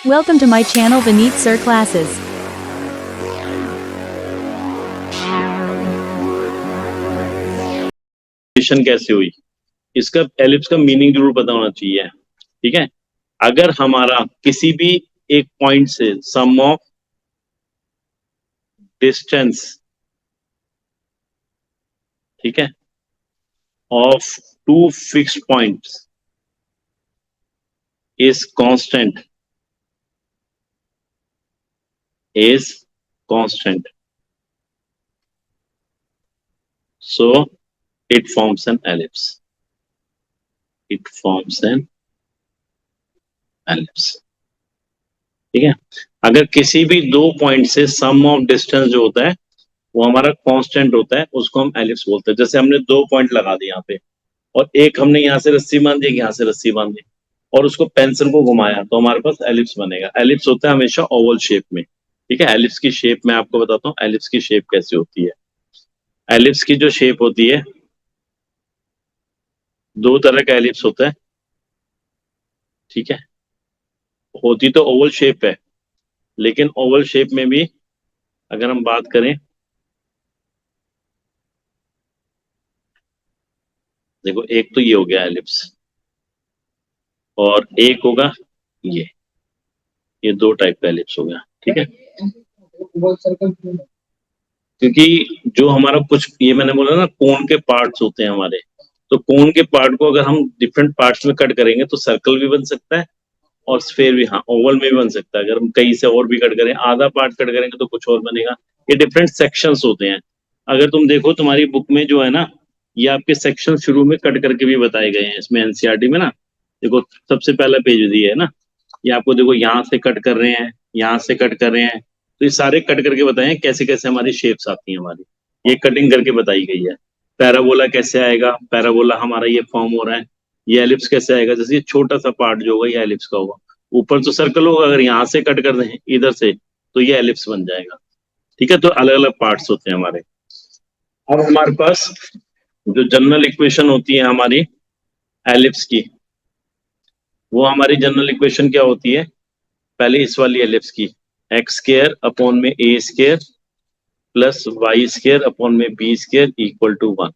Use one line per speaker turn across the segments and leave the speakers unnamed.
Welcome to my channel Vineet Sir Classes.
कैसे हुई, इसका एलिप्स का मीनिंग जरूर पता होना चाहिए। ठीक है, अगर हमारा किसी भी एक पॉइंट से सम ऑफ डिस्टेंस, ठीक है, of two fixed points is constant, so it forms an ellipse. ठीक है, अगर किसी भी दो पॉइंट से सम ऑफ डिस्टेंस जो होता है वो हमारा कांस्टेंट होता है, उसको हम एलिप्स बोलते हैं। जैसे हमने दो पॉइंट लगा दिए यहाँ पे, और एक हमने यहाँ से रस्सी बांधी, एक यहाँ से रस्सी बांधी, और उसको पेंसिल को घुमाया, तो हमारे पास एलिप्स बनेगा। एलिप्स होता है हमेशा ओवल शेप में। ठीक है, एलिप्स की शेप मैं आपको बताता हूँ, एलिप्स की शेप कैसी होती है। एलिप्स की जो शेप होती है, दो तरह का एलिप्स होता है। ठीक है, होती तो ओवल शेप है, लेकिन ओवल शेप में भी अगर हम बात करें, देखो एक तो ये हो गया एलिप्स, और एक होगा ये दो टाइप का एलिप्स हो गया। ठीक है, क्योंकि जो हमारा कुछ, ये मैंने बोला ना, कोन के पार्ट्स होते हैं हमारे, तो कोन के पार्ट को अगर हम डिफरेंट पार्ट्स में कट करेंगे तो सर्कल भी बन सकता है और स्फेयर भी, हाँ ओवल में भी बन सकता है। अगर हम कहीं से और भी कट करें, आधा पार्ट कट करेंगे तो कुछ और बनेगा। ये डिफरेंट सेक्शंस होते हैं। अगर तुम देखो तुम्हारी बुक में जो है ना, ये आपके सेक्शन शुरू में कट करके भी बताए गए हैं इसमें, एनसीईआरटी में ना। देखो सबसे पहला पेज दिया है ना, ये आपको देखो यहाँ से कट कर रहे हैं, यहाँ से कट कर रहे हैं, तो ये सारे कट करके बताए हैं कैसे कैसे हमारी शेप्स आती हैं हमारी, ये कटिंग करके बताई गई है। पैराबोला कैसे आएगा, पैराबोला हमारा ये फॉर्म हो रहा है। ये एलिप्स कैसे आएगा, जैसे ये छोटा सा पार्ट जो होगा ये एलिप्स का होगा, ऊपर तो सर्कल होगा, अगर यहाँ से कट कर दें इधर से तो ये एलिप्स बन जाएगा। ठीक है, तो अलग अलग पार्ट्स होते हैं हमारे। अब हमारे पास जो जनरल इक्वेशन होती है हमारी एलिप्स की, वो हमारी जनरल इक्वेशन क्या होती है, पहले इस वाली एलिप्स की, एक्स स्क्वायर अपॉन में a square plus y square upon में बी स्क्वायर इक्वल टू 1।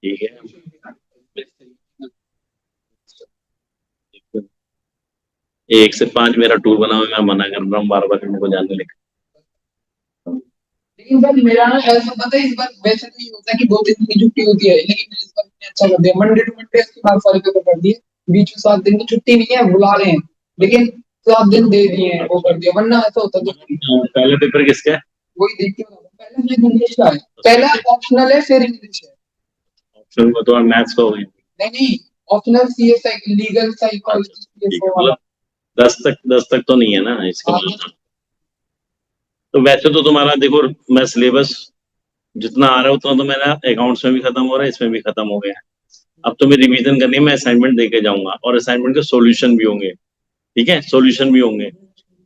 ठीक है, एक से पांच मेरा टूर बना हुआ, मैं मना कर रहा हूँ बार बार इनको जाने लेकर।
लेकिन सर मेरा ना ऐसा पता है, इस बार वैसे तो ये होता है कि 2 दिन की छुट्टी होती है, लेकिन इस बार मैंने अच्छा कर दिया, मंडे टू मंडे इसके बाद सारे पेपर कर दिए। बीच में 7 दिन की छुट्टी नहीं है, बुला रहे हैं, लेकिन 7 दिन दे दिए हैं, वो कर दिया, वरना ऐसा होता तो
पहले पेपर किसका है?
वही देख के पहले मैं इंग्लिश का है, पहला ऑप्शनल है, फिर इंग्लिश है।
ऑप्शन में तो मैथ्स का हो गया।
नहीं, ऑप्शनल सीएस लीगल साइकोलॉजी,
मतलब 10 तक तो नहीं है ना इसका मतलब। तो वैसे तो तुम्हारा देखो, मैं सिलेबस जितना आ रहा है उतना तो मेरा अकाउंट्स में भी खत्म हो रहा है, इसमें भी खत्म हो गया। अब तुम्हें रिवीजन करनी है, मैं असाइनमेंट देके जाऊंगा और असाइनमेंट के सॉल्यूशन भी होंगे। ठीक है, सॉल्यूशन भी होंगे,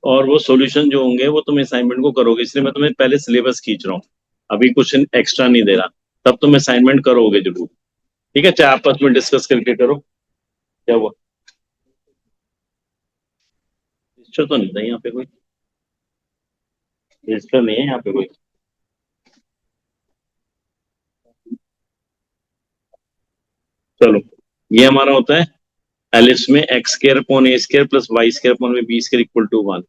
और वो सॉल्यूशन जो होंगे वो तुम असाइनमेंट को करोगे, इसलिए मैं तुम्हें पहले सिलेबस खींच रहा हूँ, अभी कुछ एक्स्ट्रा नहीं दे रहा। तब तुम असाइनमेंट करोगे जरूर। ठीक है, चाहे आपस में डिस्कस करके करो। क्या हुआ, रजिस्टर तो नहीं था यहाँ पे कोई, रजिस्टर नहीं है यहाँ पे कोई। चलो, ये हमारा होता है एलिप्स में x square upon a square plus y square upon में b square equal to 1।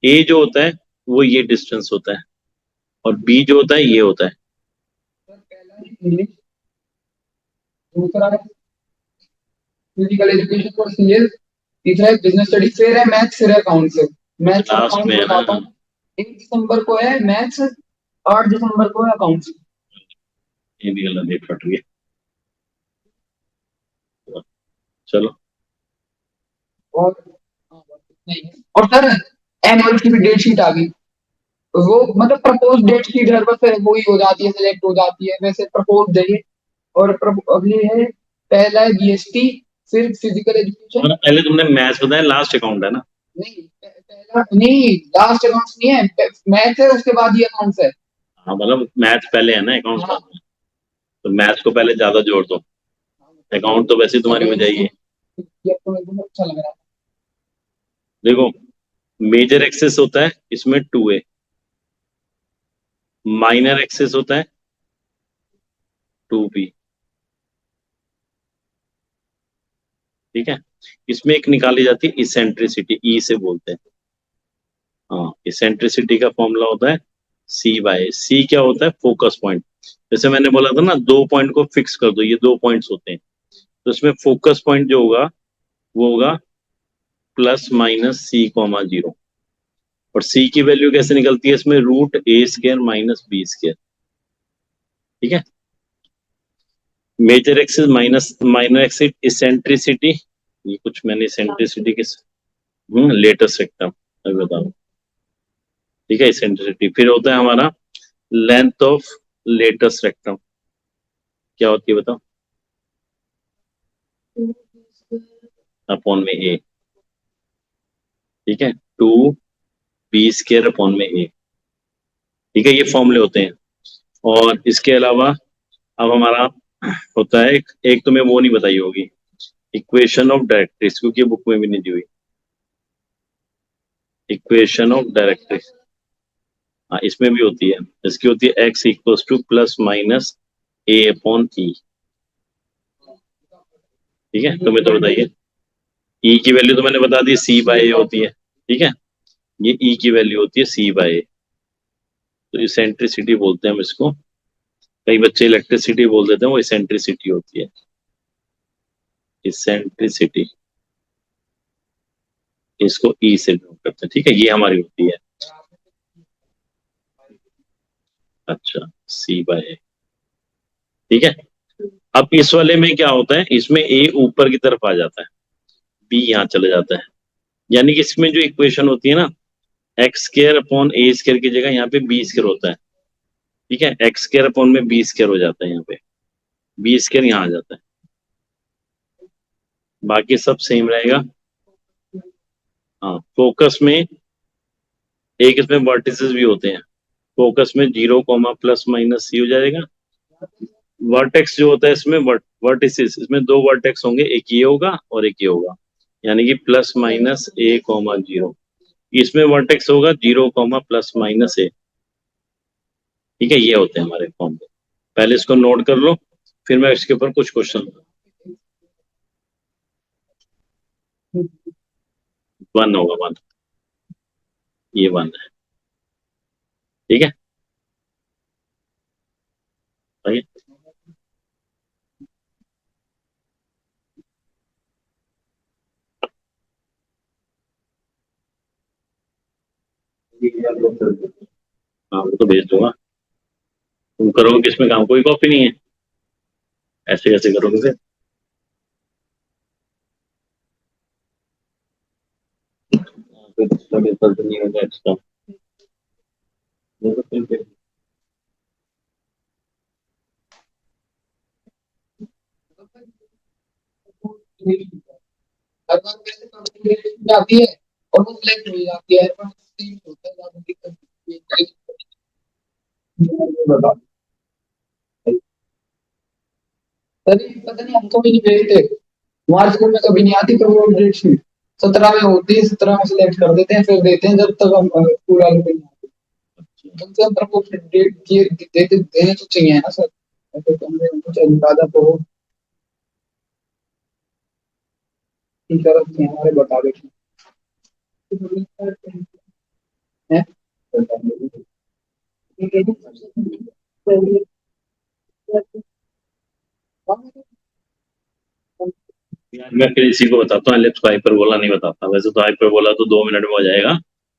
A जो होता है वो ये डिस्टेंस होता है, और बी जो होता है ये होता है।
इंग्लिश, दूसरा है फिजिकल एजुकेशन फॉर सीएस, तीसरा है बिजनेस स्टडीज, फिर है मैथ्स, फिर है अकाउंट्स। मैथ्स और
लास्ट में
अकाउंट्स
है
बताता
ना,
हूँ। 1 दिसंबर को है मैथ्स, 8 दिसंबर को है अकाउंट्स।
ये भी गलत डेट फट गई। चलो,
और नहीं, और सर एनुअल की भी डेट शीट आ गई, वो मतलब प्रपोज डेट शीट हर बार वही हो जाती है, सिलेक्ट हो जाती है, वैसे प्रपोज है ये। और अगली है, पहला है बीएसटी, फिर फिजिकल एजुकेशन।
और पहले तुमने मैथ्स बताया, लास्ट अकाउंट है ना?
नहीं, पहला नहीं, लास्ट अकाउंट्स नहीं है, मैथ है उसके बाद ये अकाउंट्स है।
हाँ मतलब मैथ्स पहले है ना, अकाउंट्स बाद में, तो मैथ्स को पहले ज्यादा जोड़ दो। अकाउंट तो वैसे ही तुम्हारी हो जाएगी।
ये तो एकदम अच्छा लग रहा है।
देखो मेजर एक्सेस होता है इसमें 2A, माइनर एक्सेस होता है 2B। ठीक है, इसमें एक निकाली जाती है इसेंट्रिसिटी, ई से बोलते हैं। हाँ, इसेंट्रिसिटी का फॉर्मूला होता है C/A। C क्या होता है? Focus point. जैसे मैंने बोला था ना, 2 पॉइंट को फिक्स कर दो, ये 2 पॉइंट्स होते हैं, तो इसमें फोकस पॉइंट जो होगा वो होगा +/-C, 0। और C की वैल्यू कैसे निकलती है इसमें? √A² - B²। ठीक है, major axis minus minor axis eccentricity, ये कुछ मैंने इसेंट्रिसिटी के लेटेस्ट सेक्टर अभी बताओ। ठीक है, इसेंट्रिसिटी फिर होता है हमारा लेंथ ऑफ लेटेस्ट रेक्टम, क्या होती है बताओ? अपॉन में ए। ठीक है, 2B² अपॉन में ए। ठीक है, ये फॉर्मूले होते हैं। और इसके अलावा अब हमारा होता है एक तुम्हें वो नहीं बताई होगी, इक्वेशन ऑफ डायरेक्ट्रिक्स, क्योंकि बुक में भी नहीं दी हुई। इक्वेशन ऑफ डायरेक्ट्रिक्स, हाँ इसमें भी होती है। इसकी होती है x इक्वल्स टू +/-A/E। ठीक है, तुम्हें तो बताइए, ई की वैल्यू तो मैंने बता दी, C/A होती है। ठीक है, ये ई की वैल्यू होती है C/A। तो इसेंट्रिसिटी बोलते हैं हम इसको, कई बच्चे इलेक्ट्रिसिटी बोल देते हैं, वो इसेंट्रिसिटी होती है। इसेंट्रिसिटी, इसको ई से डिनोट करते हैं। ठीक है, ये हमारी होती है। अच्छा, C/A। ठीक है, अब इस वाले में क्या होता है, इसमें ए ऊपर की तरफ आ जाता है, बी यहाँ चले जाता है। यानी कि इसमें जो इक्वेशन होती है ना, x² अपॉन A² की जगह यहाँ पे B² होता है। ठीक है, x² अपॉन में B² हो जाता है, यहाँ पे B² यहाँ आ जाता है, बाकी सब सेम रहेगा। हाँ, फोकस में एक इसमें वर्टिसेस भी होते हैं, फोकस में 0, +/-C हो जाएगा। वर्टेक्स जो होता है इसमें वर्टिसेस, इसमें 2 वर्टेक्स होंगे, एक ये होगा और एक ये होगा, यानी कि +/-A, 0। इसमें वर्टेक्स होगा 0, +/-A। ठीक है, ये होते हैं हमारे फॉर्म में। पहले इसको नोट कर लो, फिर मैं इसके ऊपर कुछ क्वेश्चन। 1 होगा 1, ये 1 है। ठीक है, आइए। हाँ, वो तो भेज दूंगा। तुम करोगे किसमें काम? कोई कॉपी नहीं है, ऐसे कैसे करोगे फिर? फिर इसका रिजल्ट नहीं होगा एक्स्ट्रा।
हर बार कैसे कंप्लीट जाती है और वो सिलेक्ट हो जाती है, हर बार सेम होता है, ज्यादा दिक्कत नहीं है। तभी पता नहीं हमको भी नहीं भेजते, हमारे स्कूल में कभी नहीं आती, पर वो डेट शीट 17 में होती है, 17 में सिलेक्ट कर देते हैं, फिर देते हैं जब तक हम स्कूल वाले को नहीं आते। कम से कम तरफ को डेट दिए देते देने तो चाहिए ना सर, ऐसे तो हमें कुछ अंदाजा तो हो। टीचर अच्छे हैं हमारे, बता देते हैं।
यार मैं फिर इसी को बताता हूँ, एलिप्स को हाइपरबोला नहीं बताता। वैसे तो हाइपरबोला तो 2 मिनट में हो जाएगा,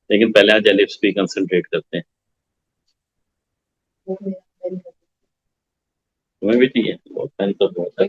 लेकिन पहले आज एलिप्स पे कंसंट्रेट करते हैं। तुम्हें भी चाहिए? बहुत टाइम तो बहुत है।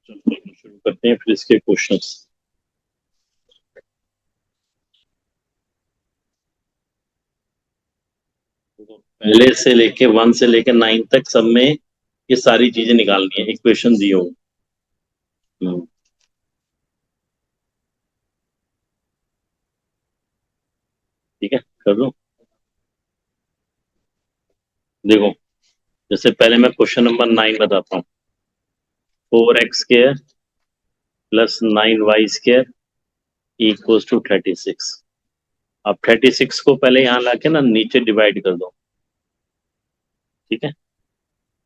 चलो शुरू करते हैं फिर इसके क्वेश्चंस। पहले से लेके 1 से लेके 9 तक सब में ये सारी चीजें निकालनी है, इक्वेशन दी हो। ठीक है, कर दो। देखो, जैसे पहले मैं क्वेश्चन नंबर 9 बताता हूँ। 4x square plus 9y² equals to 36। अब 36 को पहले यहाँ लाके ना नीचे डिवाइड कर दो। ठीक है,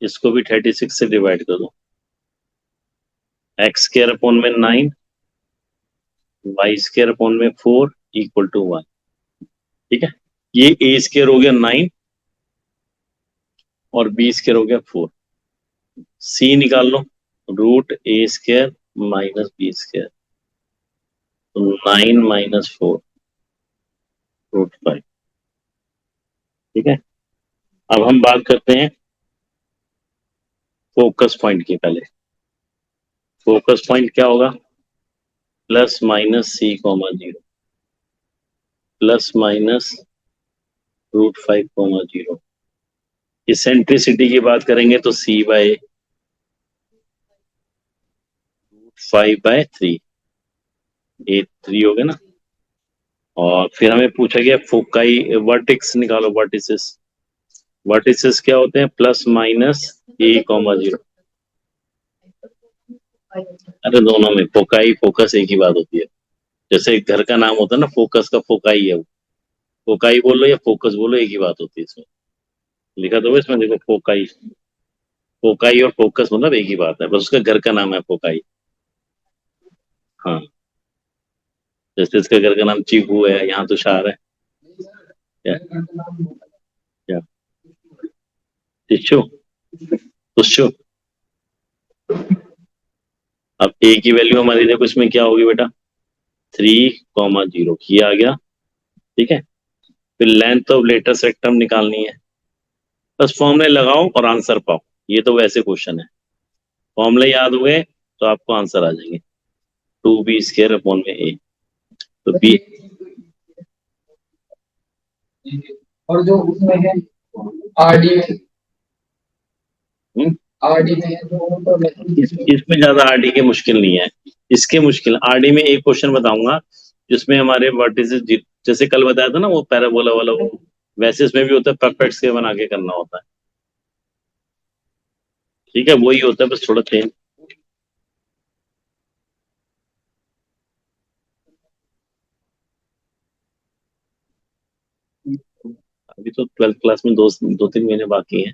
इसको भी 36 से डिवाइड कर दो। x² अपॉन में 9, y² अपॉन में 4 इक्वल टू 1। ठीक है, ये a² हो गया 9 और b² हो गया 4। c निकाल लो, √a² माइनस b², तो 9 माइनस 4 √5। ठीक है, अब हम बात करते हैं फोकस पॉइंट की। पहले फोकस पॉइंट क्या होगा? Plus minus c, 0 plus minus √5, 0। Eccentricity की बात करेंगे तो c/√5/3, ये 3 हो गया ना। और फिर हमें पूछा गया फोकाई वर्टेक्स निकालो, वर्टिसेस। वर्टिसेस क्या होते हैं? Plus minus a, 0। अरे दोनों में फोकाई फोकस एक ही बात होती है। जैसे घर का नाम होता है ना, फोकस का फोकाई है वो। फोकाई बोलो या फोकस बोलो, एक ही बात होती है इसमें। लिखा तो इसमें देखो, फोकाई। फोकाई और फोकस मतलब एक ही बात है, बस उसका घर का नाम है फोकाई। हाँ, जैसे इसका घर का नाम चीकू है, यहाँ तुषार है। क्या क्या टिश्यू, तुष्यू। अब ए की वैल्यू हमारी देखो इसमें क्या होगी बेटा? 3, 0 ये आ गया। ठीक है, फिर लेंथ ऑफ लेटेस्ट रेक्टम निकालनी है। बस फॉर्मूले लगाओ और आंसर पाओ, ये तो वैसे क्वेश्चन है। फॉर्मूले याद हुए तो आपको आंसर आ जाएंगे। 2b² अपॉन में a, तो b।
और जो उसमें है आरडी में है तो
इसमें ज्यादा आरडी के मुश्किल नहीं है। इसके मुश्किल आरडी में एक क्वेश्चन बताऊंगा जिसमें हमारे वर्टिसेस, जैसे कल बताया था ना वो पैराबोला वाला, वो वैसे इसमें भी होता है, परफेक्ट स्क्वायर बना के करना होता है। ठीक है, वही होता है, बस थोड़ा चेंज। अभी तो 12th क्लास में 2-3 महीने बाकी हैं।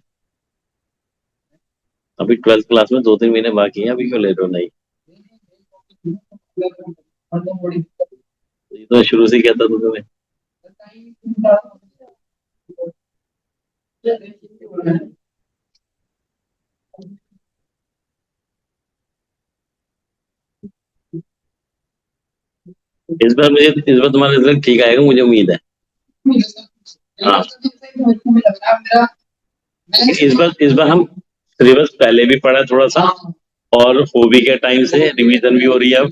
अभी 12th क्लास में 2-3 महीने बाकी हैं, अभी क्यों ले रहे हो? नहीं, ये तो शुरू से कहता था तुम्हें। इस बार तुम्हारा रिजल्ट ठीक आएगा, मुझे उम्मीद है। हाँ, इस बार हम सिलेबस पहले भी पढ़ा थोड़ा सा, और हॉबी के टाइम से रिवीजन भी हो रही है अब।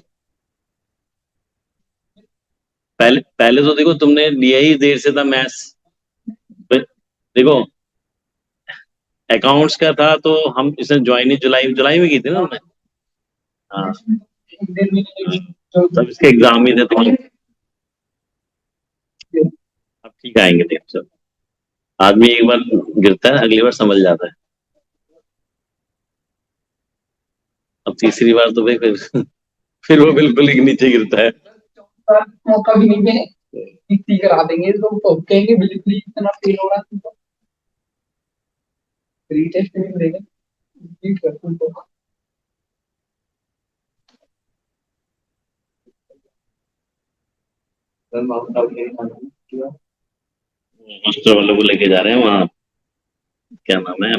पहले तो देखो तुमने लिया ही देर से था मैथ्स। देखो, अकाउंट्स का था तो हम इसने ज्वाइन जुलाई में की थी ना हमने। हाँ, तब इसके एग्जाम ही थे तो अब ठीक आएंगे। देख सब, आदमी एक बार गिरता है, अगली बार समझ जाता है। अब तीसरी बार तो भाई फिर वो बिल्कुल ही नीचे गिरता है।
मौका भी नहीं है, इतनी करा देंगे तो कहेंगे बिल्कुल इतना फेल हो रहा है तो रीटेस्ट नहीं देंगे, रिपीट कर तुमको।
मास्टर वालों को लेके जा रहे हैं वहाँ, क्या नाम है,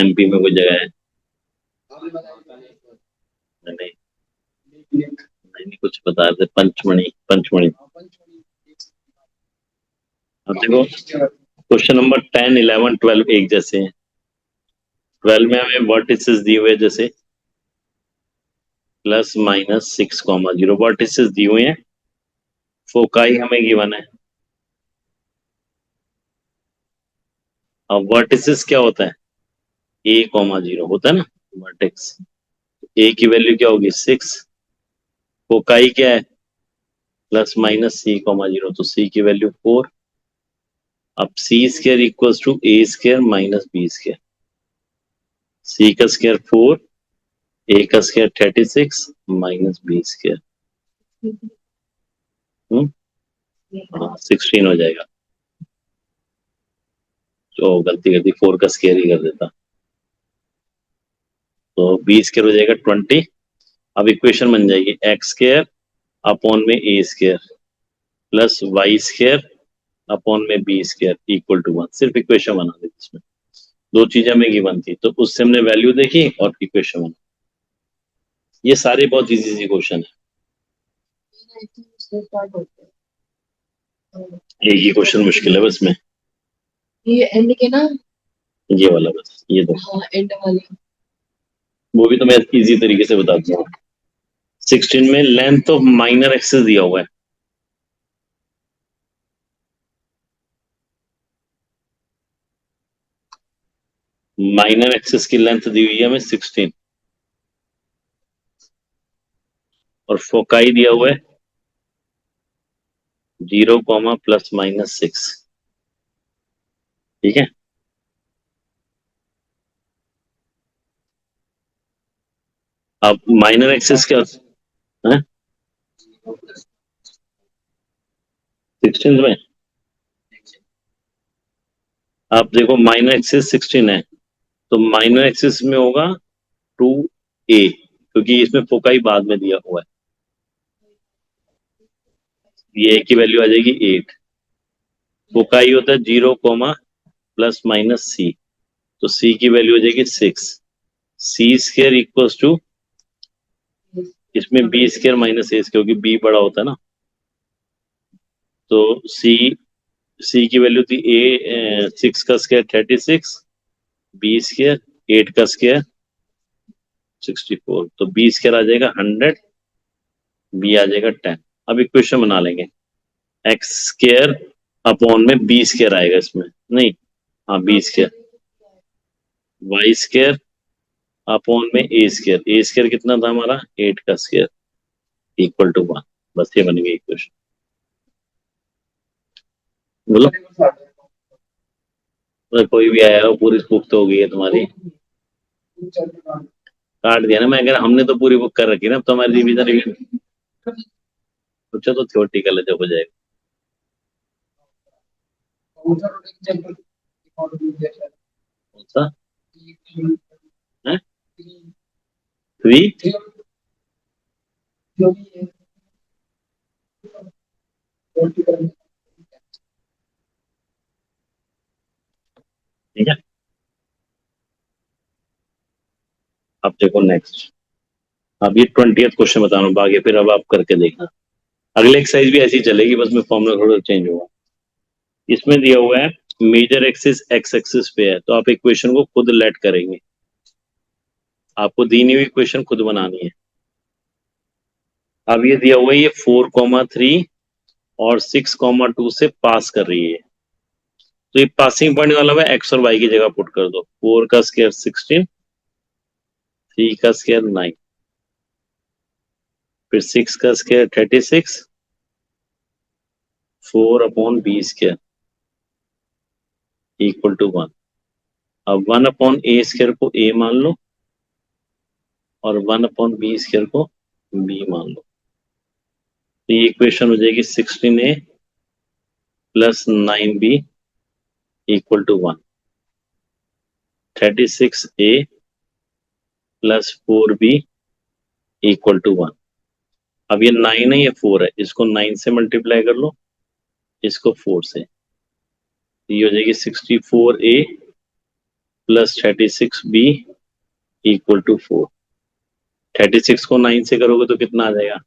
एमपी में कोई जगह है। नहीं नहीं, नहीं कुछ बता रहे थे, पंचमढ़ी पंचमढ़ी। अब देखो क्वेश्चन नंबर 10, 11, 12 एक जैसे हैं। 12 में हमें वर्टिसेस दिए हुए, जैसे प्लस माइनस 6,0 वर्टिसेस दिए हुए हैं, फोकाई हमें गिवन है। अब वर्टिसेस क्या होता है, a,0 होता है ना वर्टेक्स, a की वैल्यू क्या होगी 6, फोकाई क्या है प्लस माइनस c,0, तो c की वैल्यू 4। अब c square equals to a square minus b square, c का स्क्वायर 4, a का स्क्वायर 36 माइनस b स्क्वायर, 16 हो जाएगा। तो गलती कर दी, 4 का स्क्वायर ही कर देता, तो b स्क्वायर हो जाएगा 20। अब इक्वेशन बन जाएगी एक्स स्क्वायर अपॉन में a square plus y square upon में बी स्क्वायर इक्वल टू 1। सिर्फ इक्वेशन बना दी, इसमें दो चीजें हमें गिवन थी, तो उससे हमने वैल्यू देखी और इक्वेशन बना। ये सारे बहुत इजी इजी क्वेश्चन है, एक ही क्वेश्चन मुश्किल है बस में,
ये एंड के ना,
ये वाला बस, ये दो,
हाँ एंड वाले,
वो भी तो मैं इजी तरीके से बता दूंगा। 16 में लेंथ ऑफ माइनर एक्सिस दिया हुआ है, माइनर एक्सिस की लेंथ दी हुई है हमें 16 और फोकाई दिया हुआ है 0, प्लस माइनस 6। ठीक है, अब माइनर एक्सिस क्या है 16 में, आप देखो माइनर एक्सिस 16 है, तो माइनर एक्सिस में होगा 2a, क्योंकि इसमें फोकाई बाद में दिया हुआ है, ये a की वैल्यू आ जाएगी 8, फोकाई होता है 0, प्लस माइनस c, तो c की वैल्यू हो जाएगी 6, c स्क्वायर इक्वल्स टू, इसमें b square minus a square, क्योंकि b बड़ा होता है ना, तो c की वैल्यू थी a 6 का स्क्वायर 36, b स्क्वायर 8 का स्क्वायर 64, तो b स्क्वायर आ जाएगा 100, b आ जाएगा 10। अब इक्वेशन बना लेंगे, एक्स स्क्वायर अपॉन में बी स्क्वायर आएगा इसमें, नहीं हाँ b square, y square upon में ए स्क्वायर, ए स्क्वायर कितना था हमारा 8 का स्क्वायर इक्वल टू 1। बस ये बन गई इक्वेशन। बोलो, तो कोई भी आया हो, पूरी बुक तो हो गई है तुम्हारी, काट दिया ना, मैं कह रहा हमने तो पूरी बुक कर रखी ना, अब तो हमारी रिवीजन रिवीजन पूछो तो थ्योरेटिकल है, जब हो जाएगा। कौन सा है 3, ठीक है। अब देखो नेक्स्ट, अब ये 20th क्वेश्चन बता रहा हूँ, बाकी फिर अब आप करके देखना, अगले एक्सरसाइज भी ऐसी चलेगी, बस में फॉर्मूला थोड़ा चेंज होगा। इसमें दिया हुआ है मेजर एक्सिस एक्स एक्सिस पे है, तो आप इक्वेशन को खुद लेट करेंगे, आपको दी नहीं हुई इक्वेशन खुद बनानी है। अब ये दिया हुआ है ये 4,3 और 6,2 से पास कर रही है, तो ये पासिंग पॉइंट वाला है, एक्स और वाई की जगह पुट कर दो, 4 का स्क्वायर 16, 3 का स्क्वायर 9, फिर 6 का square 36, 4 upon b square equal to 1। अब 1 अपॉन ए स्क्वायर को ए मान लो और 1 अपॉन बी स्क्वायर को बी मान लो, तो ये इक्वेशन हो जाएगी 16a plus 9b equal to 1, 36a plus 4b equal to 1। अब ये 9 है, ये 4 है, इसको 9 से मल्टीप्लाई कर लो, इसको 4 से, तो ये हो जाएगी 64a plus 36b equal to 4। 36 को 9 से करोगे तो कितना आ जाएगा,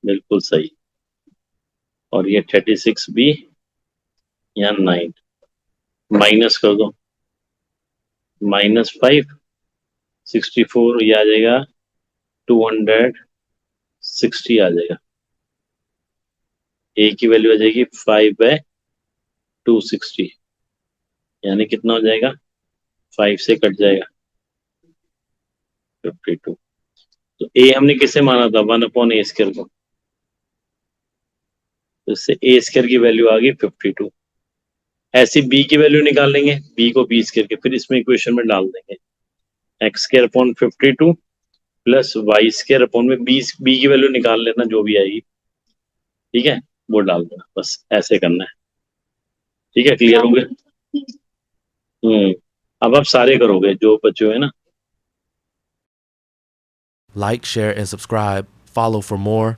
बिल्कुल सही, और ये 36b यहाँ 9 माइनस कर दो, -5 64 ये आ जाएगा 260 आ जाएगा। ए की वैल्यू आ जाएगी 5/260, यानी कितना हो जाएगा, 5 से कट जाएगा 52। तो ए हमने किसे माना था, 1/a² को, तो इससे a² की वैल्यू आ गई 52। ऐसी बी की वैल्यू निकाल लेंगे, बी को b² के फिर इसमें इक्वेशन में डाल देंगे, x² / 52 प्लस y² में बी की वैल्यू निकाल लेना जो भी आएगी, ठीक है, वो डाल देना, बस ऐसे करना है। ठीक है, क्लियर हो गया? अब आप सारे करोगे जो बचे हुए ना।
Like, share, and subscribe. Follow for more.